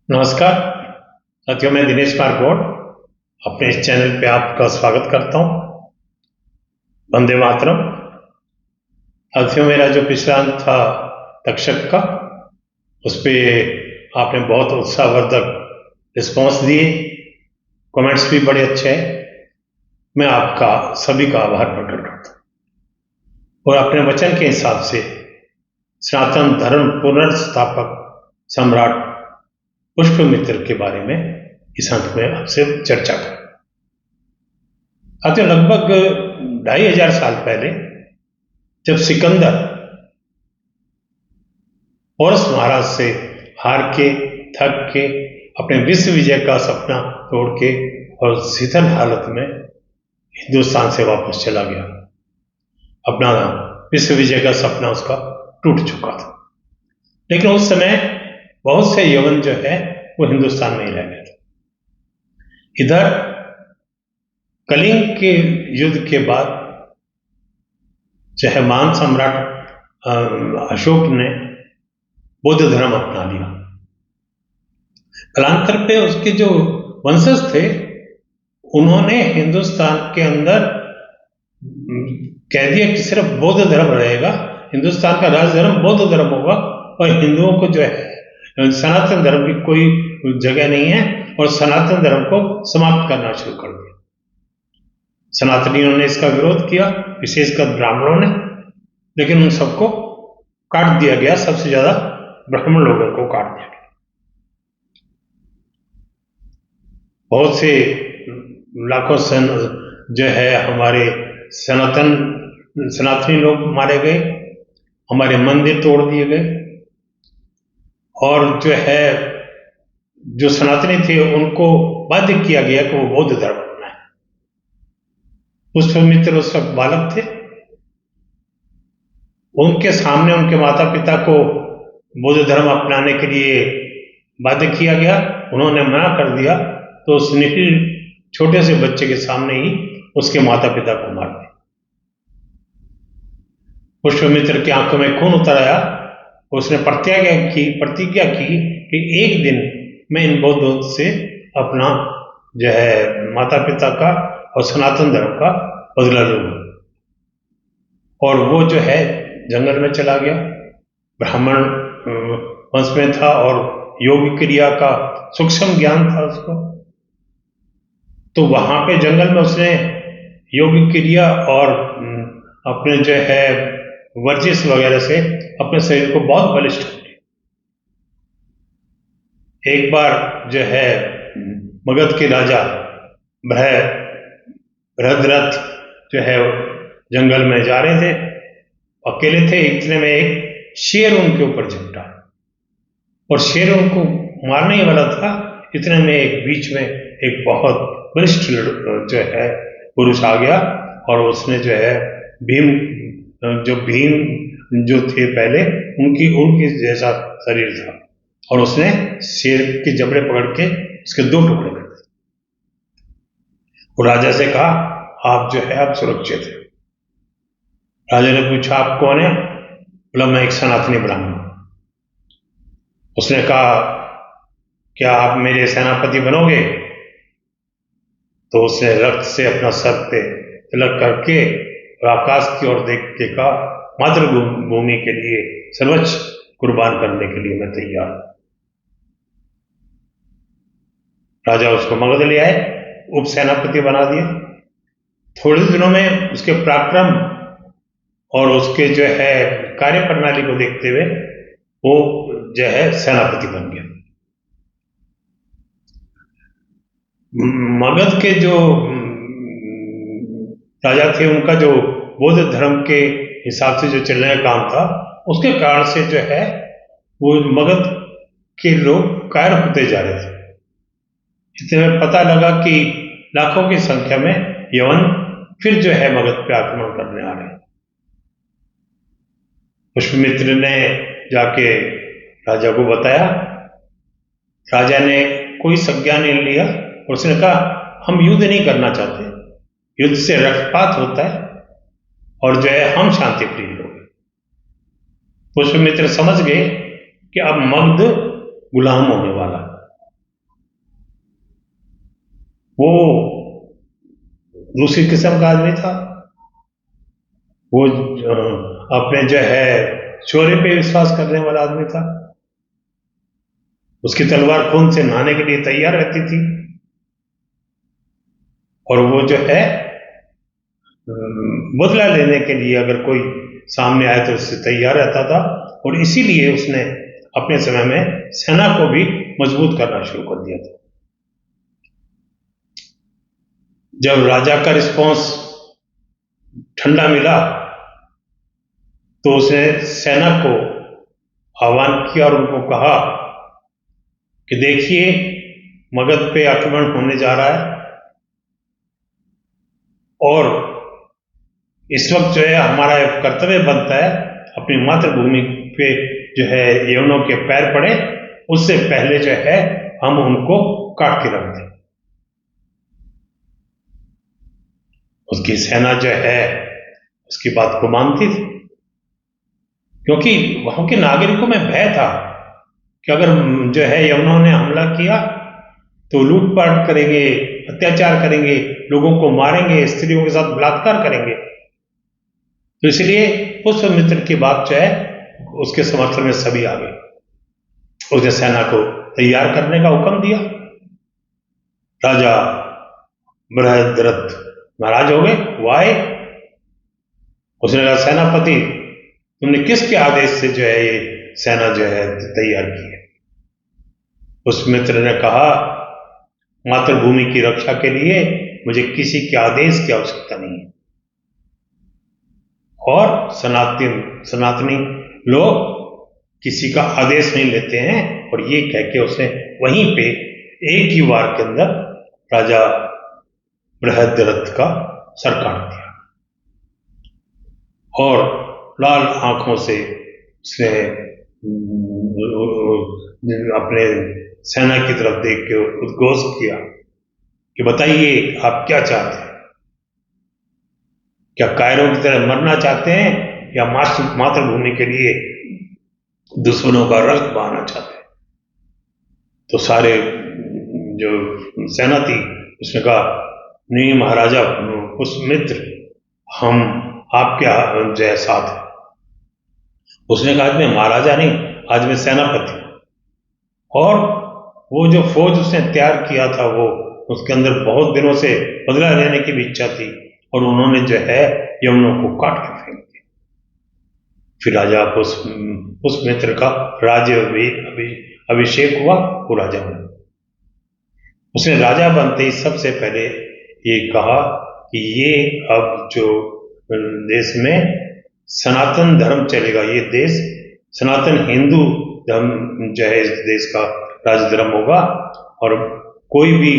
नमस्कार साथियों, मैं दिनेश कुमार गौड़ अपने इस चैनल पे आपका स्वागत करता हूँ। वंदे मातरम। साथियों, मेरा जो पिछला अंक था तक्षक का, उस पे आपने बहुत उत्साहवर्धक रिस्पॉन्स दिए, कमेंट्स भी बड़े अच्छे हैं। मैं आपका सभी का आभार प्रकट करता हूँ और अपने वचन के हिसाब से सनातन धर्म पुनर्स्थापक सम्राट पुष्यमित्र के बारे में इस अंक में आपसे चर्चा करें। साथियों, लगभग 2500 साल पहले जब सिकंदर पोरस महाराज से हार के, थक के, अपने विश्व विजय का सपना तोड़ के और शिथिल हालत में हिंदुस्तान से वापस चला गया, अपना विश्व विजय का सपना उसका टूट चुका था। लेकिन उस समय बहुत से यवन जो है वो हिंदुस्तान में ही रह गए थे। इधर कलिंग के युद्ध के बाद जो है महान सम्राट अशोक ने बौद्ध धर्म अपना लिया। कालांतर पे उसके जो वंशज थे उन्होंने हिंदुस्तान के अंदर कह दिया कि सिर्फ बौद्ध धर्म रहेगा, हिंदुस्तान का राज धर्म बौद्ध धर्म होगा और हिंदुओं को जो है सनातन धर्म की कोई जगह नहीं है, और सनातन धर्म को समाप्त करना शुरू कर दिया। सनातनियों ने इसका विरोध किया, विशेषकर ब्राह्मणों ने, लेकिन उन सबको काट दिया गया। सबसे ज्यादा ब्राह्मण लोगों को काट दिया गया। बहुत से लाखों जो है हमारे सनातनी लोग मारे गए, हमारे मंदिर तोड़ दिए गए, और जो है जो सनातनी थे उनको बाध्य किया गया कि वो बौद्ध धर्म अपनाएं। पुष्यमित्र उस वक्त बालक थे, उनके सामने उनके माता पिता को बौद्ध धर्म अपनाने के लिए बाध्य किया गया। उन्होंने मना कर दिया तो उस निखिल छोटे से बच्चे के सामने ही उसके माता पिता को मार दिया। पुष्यमित्र की आंखों में खून उतर आया। उसने प्रतिज्ञा की कि एक दिन मैं इन बौद्धों से अपना जो है माता पिता का और सनातन धर्म का बदला लूंगा। और वो जो है जंगल में चला गया। ब्राह्मण वंश में था और योग क्रिया का सूक्ष्म ज्ञान था उसको, तो वहां पे जंगल में उसने योग क्रिया और अपने जो है वर्जिश वगैरह से अपने शरीर को बहुत बलिष्ठ कर लिया। एक बार जो है मगध के राजा बृहद्रथ जो है जंगल में जा रहे थे, अकेले थे, इतने में एक शेर उनके ऊपर झपटा और शेर उनको मारने ही वाला था। इतने में एक बीच में एक बहुत बलिष्ठ जो है पुरुष आ गया और उसने जो है भीम जो थे पहले उनकी जैसा शरीर था, और उसने शेर के जबड़े पकड़ के उसके 2 टुकड़े कर दिए। और राजा से कहा, आप जो है आप सुरक्षित हैं। राजा ने पूछा, आप कौन है? बोला, मैं एक सनातनी ब्राह्मण हूं। उसने कहा, क्या आप मेरे सेनापति बनोगे? तो उसने रक्त से अपना सर पे तिलक करके और आकाश की ओर देख के कहा, मातृभूमि के लिए सर्वोच्च कुर्बान करने के लिए मैं तैयार हूं। राजा उसको मगध ले आए, उप सेनापति बना दिया। थोड़े दिनों में उसके पराक्रम और उसके जो है कार्य प्रणाली को देखते हुए वो जो है सेनापति बन गया। मगध के जो राजा थे उनका जो बौद्ध धर्म के हिसाब से जो चलने का काम था, उसके कारण से जो है वो मगध के लोग कायर होते जा रहे थे। इतने में पता लगा कि लाखों की संख्या में यवन फिर जो है मगध पे आक्रमण करने आ रहे हैं। पुष्यमित्र ने जाके राजा को बताया। राजा ने कोई संज्ञा नहीं लिया। उसने कहा, हम युद्ध नहीं करना चाहते, युद्ध से रक्तपात होता है और जो है हम शांति प्रिय लोग हैं। पुष्यमित्र समझ गए कि अब मगध गुलाम होने वाला, वो दूसरी किस्म का आदमी था। वो अपने जो है चोरी पे विश्वास करने वाला आदमी था। उसकी तलवार खून से नहाने के लिए तैयार रहती थी, और वो जो है बदला लेने के लिए अगर कोई सामने आए तो उससे तैयार रहता था। और इसीलिए उसने अपने समय में सेना को भी मजबूत करना शुरू कर दिया था। जब राजा का रिस्पॉन्स ठंडा मिला तो उसने सेना को आह्वान किया और उनको कहा कि देखिए, मगध पे आक्रमण होने जा रहा है, और इस वक्त जो है हमारा एक कर्तव्य बनता है अपनी मातृभूमि पे जो है यवनों के पैर पड़े उससे पहले जो है हम उनको काट के रख दें। उसकी सेना जो है उसकी बात को मानती थी, क्योंकि वहां के नागरिकों में भय था कि अगर जो है यवनों ने हमला किया तो लूटपाट करेंगे, अत्याचार करेंगे, लोगों को मारेंगे, स्त्रियों के साथ बलात्कार करेंगे। तो इसलिए पुष्यमित्र की बात जो है उसके समर्थन में सभी आ गए। उसने सेना को तैयार करने का हुक्म दिया। राजा बृहद्रथ नाराज हो गए, वो आए। उसने कहा, सेनापति, तुमने किसके आदेश से जो है ये सेना जो है तैयार की है? उस मित्र ने कहा, मातृभूमि की रक्षा के लिए मुझे किसी के आदेश की आवश्यकता नहीं है। और सनातनी लोग किसी का आदेश नहीं लेते हैं। और ये कह के उसने वहीं पे एक ही वार के अंदर राजा बृहद्रथ का सर काट दिया, और लाल आंखों से उसने अपने सेना की तरफ देख के उद्घोष किया कि बताइए, आप क्या चाहते हैं? क्या कायरों की तरह मरना चाहते हैं, या मातृभूमि के लिए दुश्मनों का रक्त बहाना चाहते हैं? तो सारे जो सेना थी उसने कहा, नहीं महाराजा पुष्यमित्र, हम आपके जो है साथ हैं। उसने कहा, आज मैं महाराजा नहीं, आज मैं सेनापति हूं। और वो जो फौज उसने तैयार किया था, वो उसके अंदर बहुत दिनों से बदला लेने की भी इच्छा थी, और उन्होंने जो है यवनों को काट के फेंक दिया। फिर राजा पुष्यमित्र का राज्य अभिषेक हुआ, वो राजा बना। उसने राजा बनते ही सबसे पहले ये कहा कि ये अब जो देश में सनातन धर्म चलेगा, ये देश सनातन हिंदू धर्म जो है इस देश का राज धर्म होगा, और कोई भी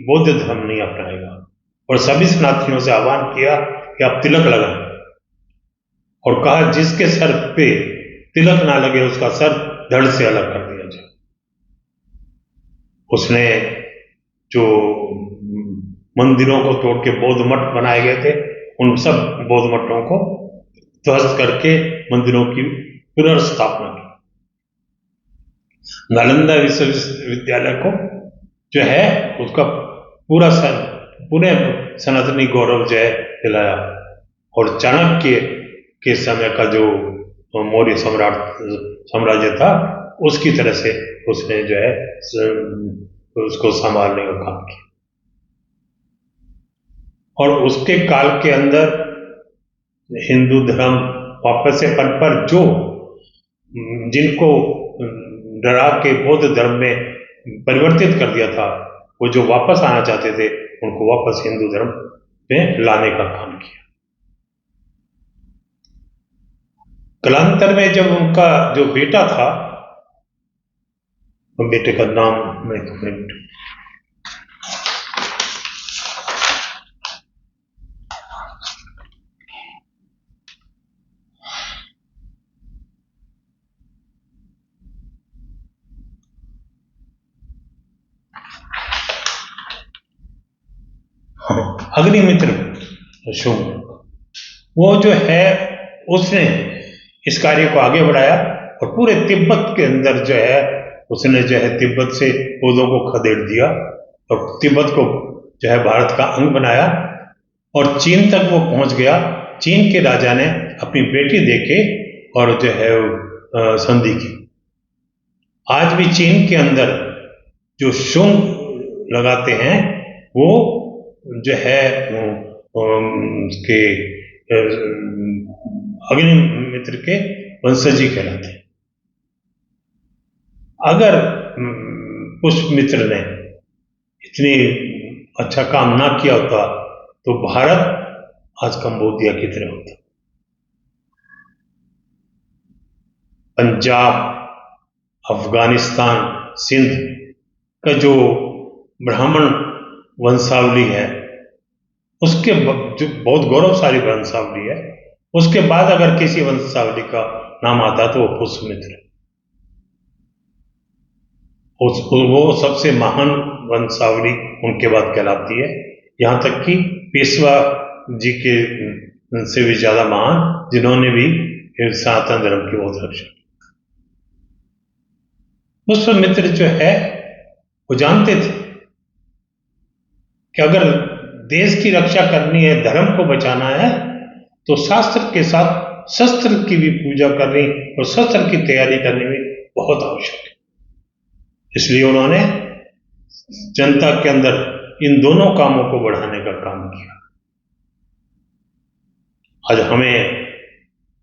बौद्ध धर्म नहीं अपनाएगा। और सभी सनातनियों से आह्वान किया कि आप तिलक लगाएं, और कहा जिसके सर पे तिलक ना लगे उसका सर धड़ से अलग कर दिया जाए। उसने जो मंदिरों को तोड़ के बौद्ध मठ बनाए गए थे, उन सब बौद्ध मठों को ध्वस्त करके मंदिरों की पुनर्स्थापना की। नालंदा विश्वविद्यालय को जो है उसका पूरे सनातनी गौरव जो है दिलाया। और चाणक्य के समय का जो मौर्य साम्राज्य था, उसकी तरह से उसने जो है उसको संभालने का काम किया। और उसके काल के अंदर हिंदू धर्म वापस से पर जो जिनको डरा के बौद्ध धर्म में परिवर्तित कर दिया था, वो जो वापस आना चाहते थे, उनको वापस हिंदू धर्म में लाने का काम किया। कालांतर में जब उनका जो बेटा था, बेटे का नाम मैं अग्निमित्र शुंग, वो जो है उसने इस कार्य को आगे बढ़ाया, और पूरे तिब्बत के अंदर जो है उसने जो है तिब्बत से बौद्धों को खदेड़ दिया, और तिब्बत को जो है भारत का अंग बनाया और चीन तक वो पहुंच गया। चीन के राजा ने अपनी बेटी देके और जो है संधि की। आज भी चीन के अंदर जो शुंग लगाते हैं वो जो है उसके अग्निमित्र के वंशज ही कहलाते हैं। अगर पुष्यमित्र ने इतनी अच्छा काम ना किया होता तो भारत आज कंबोडिया की तरह होता। पंजाब, अफगानिस्तान, सिंध का जो ब्राह्मण वंशावली है उसके जो बहुत गौरवशाली वंशावली है, उसके बाद अगर किसी वंशावली का नाम आता तो वो पुष्यमित्र है। वो सबसे महान वंशावली उनके बाद कहलाती है। यहाँ तक कि पेशवा जी के से भी ज्यादा महान, जिन्होंने भी सनातन धर्म की बहुत रक्षा की। पुष्यमित्र जो है वो जानते थे कि अगर देश की रक्षा करनी है, धर्म को बचाना है, तो शास्त्र के साथ शस्त्र की भी पूजा करनी और शस्त्र की तैयारी करनी भी बहुत आवश्यक है। इसलिए उन्होंने जनता के अंदर इन दोनों कामों को बढ़ाने का काम किया। आज हमें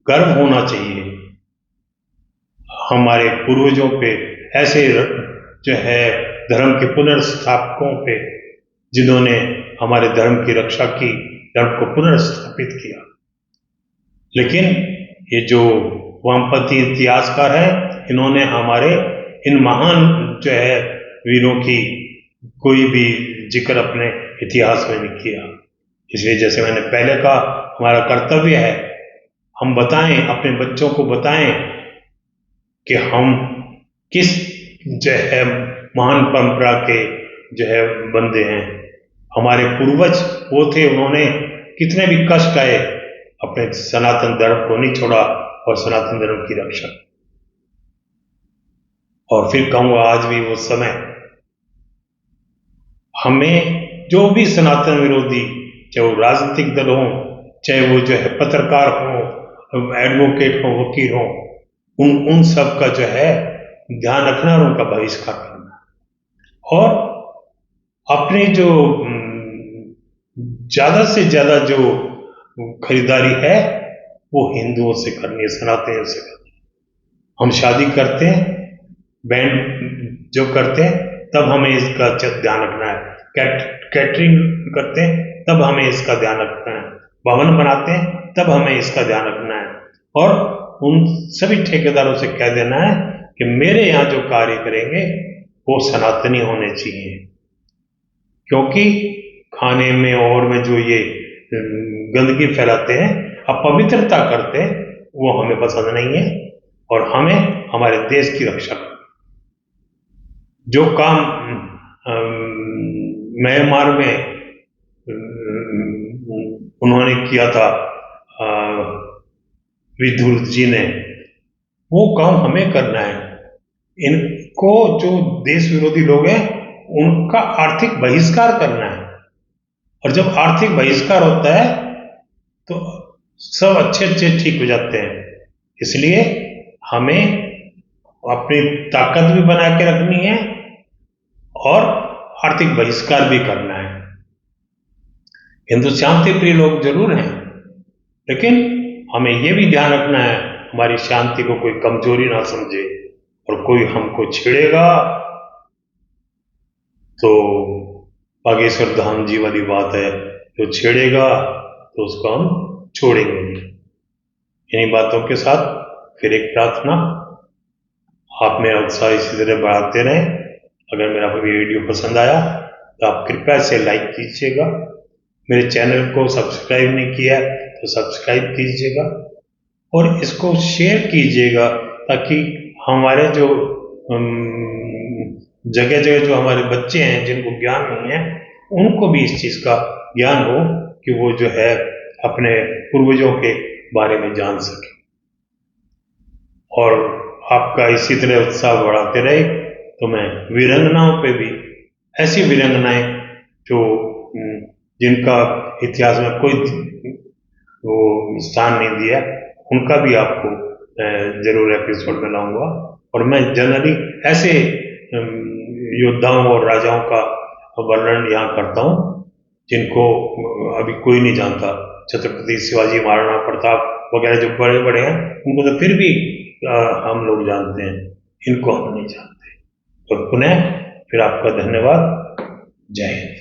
गर्व होना चाहिए हमारे पूर्वजों पे, ऐसे जो है धर्म के पुनर्स्थापकों पे, जिन्होंने हमारे धर्म की रक्षा की, धर्म को पुनर्स्थापित किया। लेकिन ये जो वामपंथी इतिहासकार हैं, इन्होंने हमारे इन महान जो है वीरों की कोई भी जिक्र अपने इतिहास में नहीं किया। इसलिए जैसे मैंने पहले कहा, हमारा कर्तव्य है हम बताएं, अपने बच्चों को बताएं कि हम किस जो है महान परंपरा के जो है बंदे हैं। हमारे पूर्वज वो थे, उन्होंने कितने भी कष्ट आए अपने सनातन धर्म को नहीं छोड़ा और सनातन धर्म की रक्षा। और फिर कहूंगा आज भी वो समय, हमें जो भी सनातन विरोधी, चाहे वो राजनीतिक दल हो, चाहे वो जो है पत्रकार हो, एडवोकेट हो, वकील हो, उन सब का जो है ध्यान रखना और उनका बहिष्कार करना। और अपने जो ज्यादा से ज्यादा जो खरीदारी है वो हिंदुओं से करनी है, सनातनियों से करनी है। हम शादी करते हैं, बैंड जो करते हैं, तब हमें इसका ध्यान रखना है। कैटरिंग करते हैं तब हमें इसका ध्यान रखना है। भवन बनाते हैं तब हमें इसका ध्यान रखना है। और उन सभी ठेकेदारों से कह देना है कि मेरे यहाँ जो कार्य करेंगे वो सनातनी होने चाहिए, क्योंकि खाने में और में जो ये गंदगी फैलाते हैं, अपवित्रता करते हैं, वो हमें पसंद नहीं है। और हमें हमारे देश की रक्षा करनी। जो काम म्यांमार में उन्होंने किया था विदुर जी ने, वो काम हमें करना है। इनको जो देश विरोधी लोग हैं उनका आर्थिक बहिष्कार करना है। और जब आर्थिक बहिष्कार होता है तो सब अच्छे ठीक हो जाते हैं। इसलिए हमें अपनी ताकत भी बना के रखनी है और आर्थिक बहिष्कार भी करना है। हिंदू शांति प्रिय लोग जरूर हैं, लेकिन हमें यह भी ध्यान रखना है हमारी शांति को कोई कमजोरी ना समझे। और कोई हमको छेड़ेगा तो बागेश्वर धाम जी वाली बात है, जो छेड़ेगा तो उसको हम छोड़ेंगे। इन्हीं बातों के साथ फिर एक प्रार्थना, आप मेरा उत्साह इसी तरह बढ़ाते रहें। अगर मेरा वीडियो पसंद आया तो आप कृपया से लाइक कीजिएगा। मेरे चैनल को सब्सक्राइब नहीं किया तो सब्सक्राइब कीजिएगा और इसको शेयर कीजिएगा, ताकि हमारे जो जगह जगह जो हमारे बच्चे हैं जिनको ज्ञान नहीं है, उनको भी इस चीज का ज्ञान हो कि वो जो है अपने पूर्वजों के बारे में जान सके। और आपका इसी तरह उत्साह बढ़ाते रहे तो मैं वीरांगनाओं पे भी, ऐसी वीरांगनाएं जो जिनका इतिहास में कोई वो स्थान नहीं दिया, उनका भी आपको जरूर एपिसोड में लाऊंगा। और मैं जनरली ऐसे योद्धाओं और राजाओं का वर्णन यहाँ करता हूँ जिनको अभी कोई नहीं जानता। छत्रपति शिवाजी, महाराणा प्रताप वगैरह जो बड़े बड़े हैं, उनको तो फिर भी हम लोग जानते हैं, इनको हम नहीं जानते। तो पुनः फिर आपका धन्यवाद। जय हिंद।